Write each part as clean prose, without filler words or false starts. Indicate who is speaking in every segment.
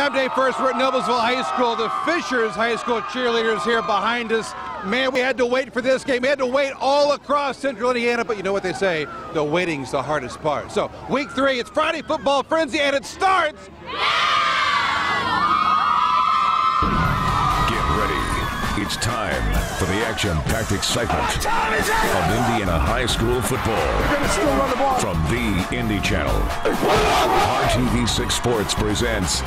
Speaker 1: I'm Dave First. We're at Noblesville High School. The Fishers High School cheerleaders here behind us. Man, we had to wait for this game. We had to wait all across Central Indiana, but you know what they say, the waiting's the hardest part. So, week 3, it's Friday Football Frenzy, and it starts
Speaker 2: Get ready. It's time for the action-packed excitement of Indiana high school football. From the Indy Channel, WRTV 6 Sports presents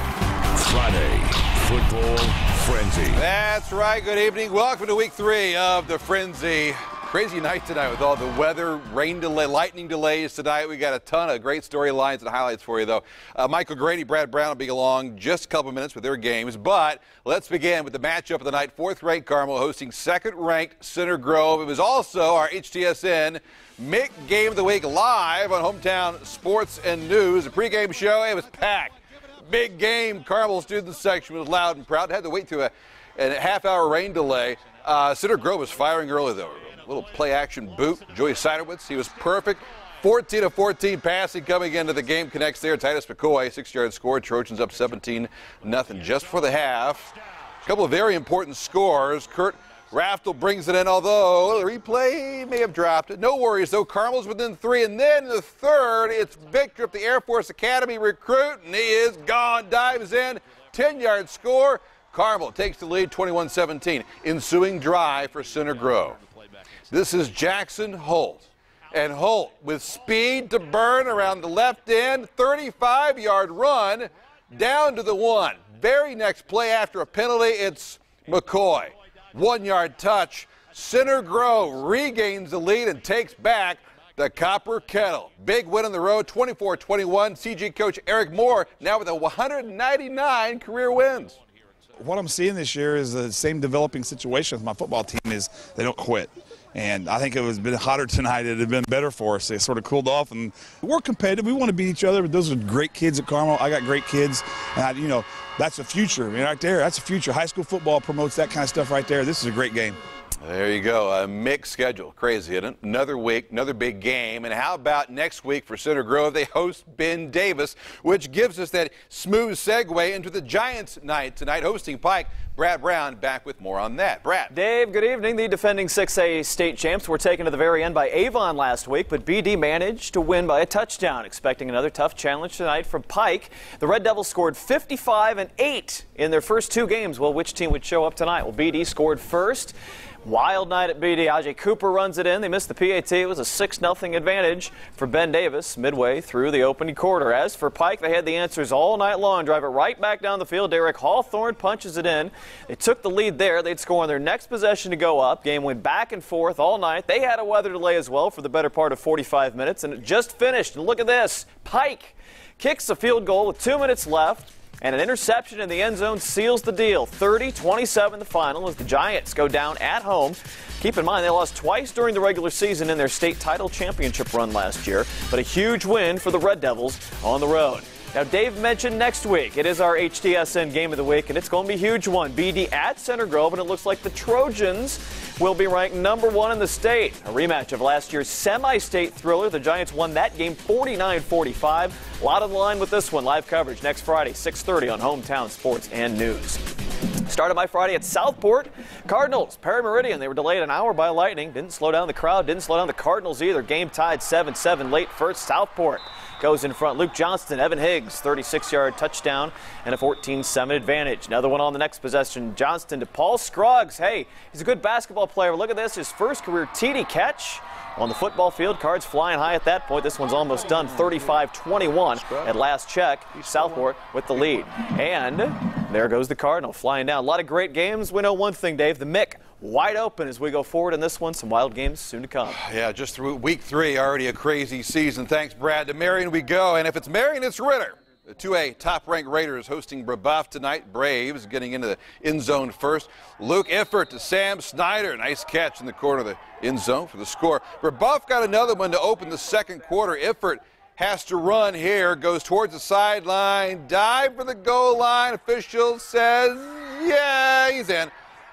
Speaker 2: Friday Football Frenzy.
Speaker 1: That's right. Good evening. Welcome to week 3 of the Frenzy. Crazy night tonight with all the weather, rain delay, lightning delays tonight. We got a ton of great storylines and highlights for you, though. Michael Grady, Brad Brown will be along just a couple minutes with their games. But let's begin with the matchup of the night. 4th-ranked Carmel hosting 2nd-ranked Center Grove. It was also our HTSN MIC Game of the Week live on Hometown Sports and News. The pregame show, it was packed. Big game. Carmel student section was loud and proud. Had to wait through a half-hour rain delay. Center Grove was firing early, though. Little play-action boot. Joey Siderwitz, he was perfect. 14-of-14 passing coming into the game. Connects there. Titus McCoy, 6-yard score. Trojans up 17-0 just before the half. A couple of very important scores. Kurt Raftel brings it in, although the replay may have dropped it. No worries, though. Carmel's within 3. And then in the third, it's Victor up the Air Force Academy recruit, and he is gone. Dives in. 10-yard score. Carmel takes the lead 21-17. Ensuing drive for Center Grove. This is Jackson Holt. And Holt with speed to burn around the left end, 35-yard run down to the 1. Very next play after a penalty, it's McCoy. 1-yard touch. Center Grove regains the lead and takes back the Copper Kettle. Big win on the road, 24-21. CG coach Eric Moore now with 199 career wins.
Speaker 3: What I'm seeing this year is the same developing situation with my football team is they don't quit. And I think it was been hotter tonight. It had been better for us. They sort of cooled off, and we're competitive. We want to beat each other, but those are great kids at Carmel. I got great kids, and that's the future. I mean, right there, that's the future. High school football promotes that kind of stuff right there. This is a great game.
Speaker 1: There you go. A mixed schedule. Crazy, isn't it? Another week, another big game. And how about next week for Center Grove? They host Ben Davis, which gives us that smooth segue into the Giants night tonight, hosting Pike. Brad Brown back with more on that. Brad.
Speaker 4: Dave, good evening. The defending 6A state champs were taken to the very end by Avon last week, but BD managed to win by a touchdown. Expecting another tough challenge tonight from Pike. The Red Devils scored 55 and 8 in their first 2 games. Well, which team would show up tonight? Well, BD scored first. Wild night at BD. Ajay Cooper runs it in. They missed the PAT. It was a 6-0 advantage for Ben Davis midway through the opening quarter. As for Pike, they had the answers all night long. Drive it right back down the field. Derek Hawthorne punches it in. They took the lead there. They'd score on their next possession to go up. Game went back and forth all night. They had a weather delay as well for the better part of 45 minutes, and it just finished. And look at this. Pike kicks a field goal with 2 minutes left. And an interception in the end zone seals the deal. 30-27 the final as the Giants go down at home. Keep in mind they lost twice during the regular season in their state title championship run last year, but a huge win for the Red Devils on the road. Now, Dave mentioned next week. It is our HTSN Game of the Week, and it's going to be a huge one. BD at Center Grove, and it looks like the Trojans will be ranked #1 in the state. A rematch of last year's semi-state thriller. The Giants won that game 49-45. A lot on the line with this one. Live coverage next Friday, 6:30 on Hometown Sports and News. Started by Friday at Southport. Cardinals, Perry Meridian. They were delayed an hour by lightning. Didn't slow down the crowd. Didn't slow down the Cardinals either. Game tied 7-7 late first. Southport goes in front. Luke Johnston, Evan Higgs, 36-yard touchdown and a 14-7 advantage. Another one on the next possession. Johnston to Paul Scruggs. Hey, he's a good basketball player. Look at this. His first career TD catch on the football field. Cards flying high at that point. This one's almost done. 35-21 at last check. Southport with the lead. And there goes the Cardinal flying down. A lot of great games. We know one thing, Dave. The MIC wide open as we go forward in this one. Some wild games soon to come. Yeah, just through week 3, already a crazy season. Thanks, Brad. To Marion we go. And if it's Marion, it's Ritter. The 2A top-ranked Raiders hosting Brebeuf tonight. Braves getting into the end zone first. Luke Iffert to Sam Snyder. Nice catch in the corner of the end zone for the score. Brebeuf got another one to open the second quarter. Iffert has to run here, goes towards the sideline, dive for the goal line. Official says, yeah, he's in.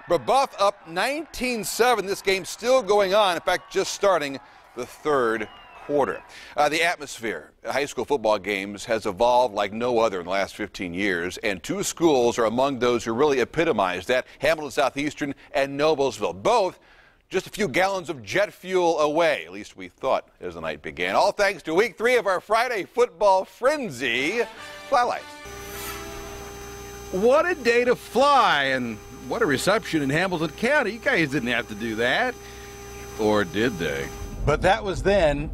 Speaker 4: Brebeuf up 19-7. This game still going on. In fact, just starting the third
Speaker 1: quarter. The atmosphere at high school football games has evolved like no other in the last 15 years, and two schools are among those who really epitomize that: Hamilton Southeastern and Noblesville, both just a few gallons of jet fuel away, at least we thought as the night began. All thanks to week 3 of our Friday football frenzy. Flylights.
Speaker 5: What a day to fly, and what a reception in Hamilton County. You guys didn't have to do that. Or did they?
Speaker 6: But that was then.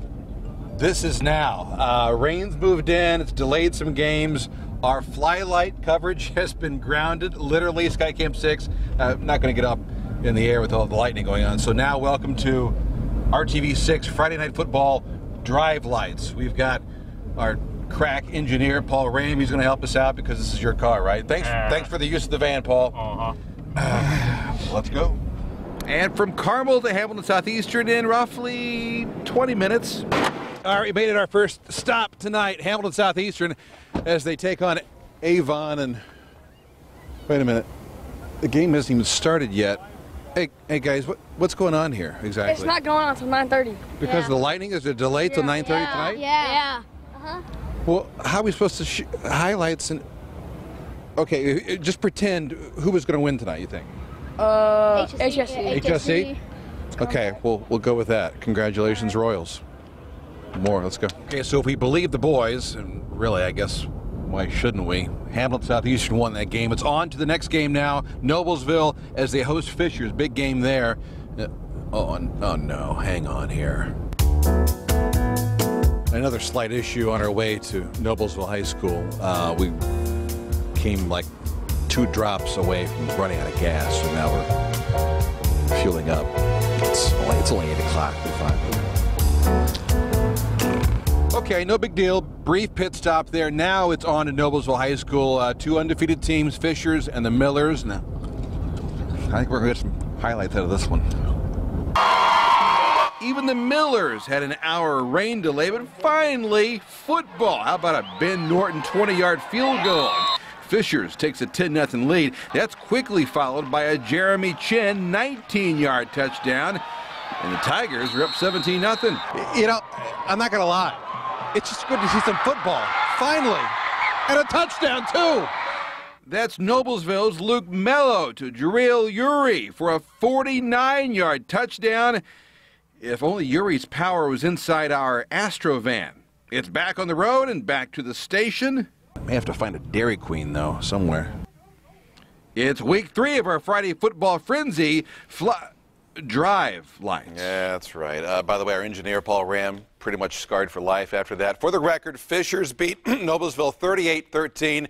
Speaker 6: This is now. Rain's moved in. It's delayed some games. Our flylight coverage has been grounded. Literally, Skycam 6 not going to get up in the air with all the lightning going on. So now, welcome to RTV 6 Friday Night Football Drive Lights. We've got our crack engineer, Paul Ram. He's going to help us out because this is your car, right? Thanks for the use of the van, Paul. Let's go.
Speaker 5: And from Carmel to Hamilton Southeastern in roughly 20 minutes.
Speaker 6: All right, we made it our first stop tonight, Hamilton Southeastern, as they take on Avon. And wait a minute, the game hasn't even started yet. Hey guys, what's going on here exactly?
Speaker 7: It's not going on until 9:30.
Speaker 6: Because of the lightning? Is it delayed till 9:30 tonight?
Speaker 7: Yeah.
Speaker 6: Well, how are we supposed to highlights and? Okay, just pretend who was going to win tonight. You think?
Speaker 7: HSC.
Speaker 6: HSC. Okay, we'll go with that. Congratulations, Royals. More. Let's go. Okay, so if we believe the boys, and really, I guess, why shouldn't we? Hamilton Southeastern won that game. It's on to the next game now. Noblesville as they host Fishers. Big game there. Oh no, hang on here. Another slight issue on our way to Noblesville High School. We came like 2 drops away from running out of gas, so now we're fueling up. It's only 8 o'clock. We're fine. Okay, no big deal. Brief pit stop there. Now it's on to Noblesville High School. 2 undefeated teams, Fishers and the Millers. Now, I think we're going to get some highlights out of this one.
Speaker 5: Even the Millers had an hour rain delay, but finally, football. How about a Ben Norton 20-yard field goal? Fishers takes a 10-0 lead. That's quickly followed by a Jeremy Chin 19-yard touchdown. And the Tigers are up 17-0.
Speaker 6: You know, I'm not going to lie. It's just good to see some football. Finally. And a touchdown, too.
Speaker 5: That's Noblesville's Luke Mello to Jareel Uri for a 49-yard touchdown. If only Uri's power was inside our Astro van. It's back on the road and back to the station.
Speaker 6: May have to find a Dairy Queen, though, somewhere.
Speaker 5: It's week 3 of our Friday football frenzy. Drive lights.
Speaker 1: Yeah, that's right. By the way, our engineer, Paul Ram, pretty much scarred for life after that. For the record, Fishers beat Noblesville 38-13.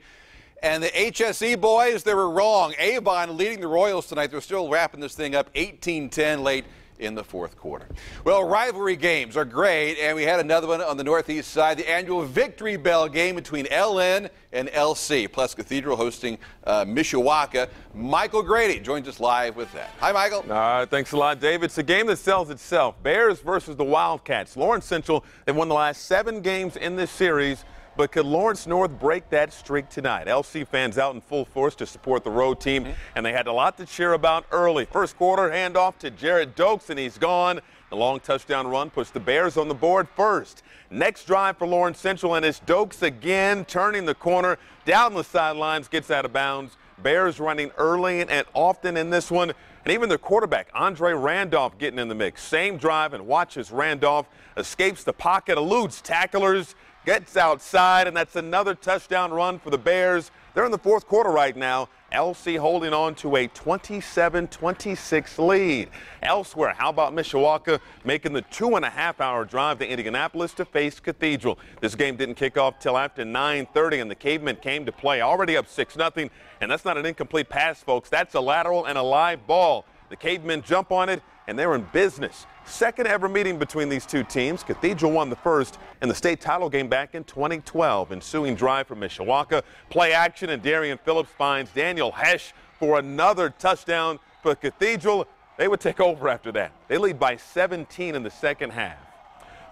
Speaker 1: And the HSE boys, they were wrong. Avon leading the Royals tonight. They're still wrapping this thing up 18-10 late in the 4th quarter. Well, rivalry games are great, and we had another one on the northeast side, the annual Victory Bell game between LN and LC, plus Cathedral hosting Mishawaka. Michael Grady joins us live with that. Hi, Michael.
Speaker 8: Thanks a lot, Dave. It's a game that sells itself. Bears versus the Wildcats. Lawrence Central, they've won the last 7 games in this series. But could Lawrence North break that streak tonight? LC fans out in full force to support the road team, and they had a lot to cheer about early. First quarter, handoff to Jared Dokes, and he's gone. The long touchdown run puts the Bears on the board first. Next drive for Lawrence Central, and it's Dokes again, turning the corner, down the sidelines, gets out of bounds. Bears running early and often in this one. And even their quarterback, Andre Randolph, getting in the mix. Same drive, and watch as Randolph escapes the pocket, eludes tacklers, gets outside, and that's another touchdown run for the Bears. They're in the 4th quarter right now. LC holding on to a 27-26 lead. Elsewhere, how about Mishawaka making the 2.5-hour drive to Indianapolis to face Cathedral? This game didn't kick off till after 9:30, and the Cavemen came to play, already up 6-0. And that's not an incomplete pass, folks. That's a lateral and a live ball. The Cavemen jump on it, and they're in business. Second ever meeting between these two teams. Cathedral won the first in the state title game back in 2012. Ensuing drive from Mishawaka. Play action, and Darian Phillips finds Daniel Hesh for another touchdown for Cathedral. They would take over after that. They lead by 17 in the second half.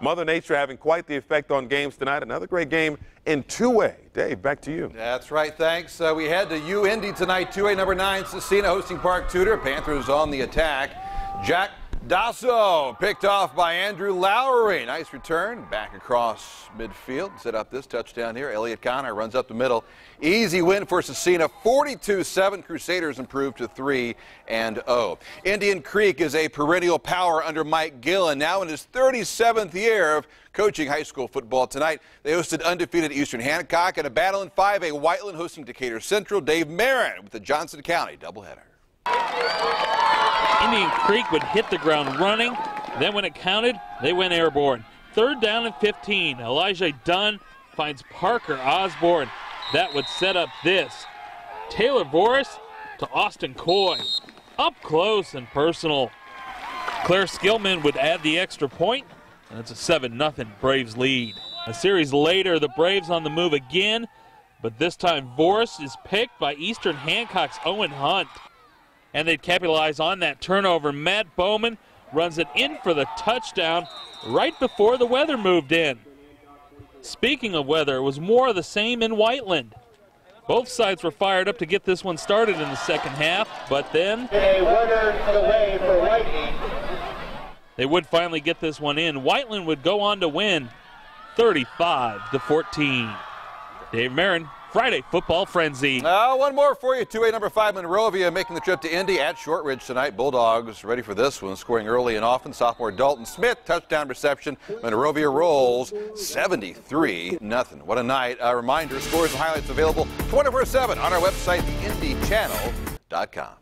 Speaker 8: Mother Nature having quite the effect on games tonight. Another great game in 2A. Dave, back to you.
Speaker 1: That's right, thanks. We head to U Indy tonight, 2A number 9, Cecina hosting Park Tudor. Panthers on the attack. Jack Dasso picked off by Andrew Lowry. Nice return back across midfield. Set up this touchdown here. Elliott Connor runs up the middle. Easy win for Cecina. 42-7. Crusaders improved to 3-0. Indian Creek is a perennial power under Mike Gillen, now in his 37th year of coaching high school football. Tonight, they hosted undefeated Eastern Hancock and a battle in 5A. Whiteland hosting Decatur Central. Dave Marin with the Johnson County doubleheader.
Speaker 9: Indian Creek would hit the ground running. Then when it counted, they went airborne. 3rd down and 15. Elijah Dunn finds Parker Osborne. That would set up this. Taylor Voris to Austin Coy. Up close and personal. Claire Skillman would add the extra point, and it's a 7-0 Braves lead. A series later, the Braves on the move again, but this time Voris is picked by Eastern Hancock's Owen Hunt. And they'd capitalize on that turnover. Matt Bowman runs it in for the touchdown right before the weather moved in. Speaking of weather, it was more of the same in Whiteland. Both sides were fired up to get this one started in the second half, but then
Speaker 10: a weather delay for Whiteland.
Speaker 9: They would finally get this one in. Whiteland would go on to win 35-14. Dave Marin, Friday Football Frenzy.
Speaker 1: One more for you. 2A number 5 Monrovia making the trip to Indy at Shortridge tonight. Bulldogs ready for this one, scoring early and often. Sophomore Dalton Smith, touchdown reception. Monrovia rolls 73-0. What a night. A reminder, scores and highlights available 24/7 on our website, theindychannel.com.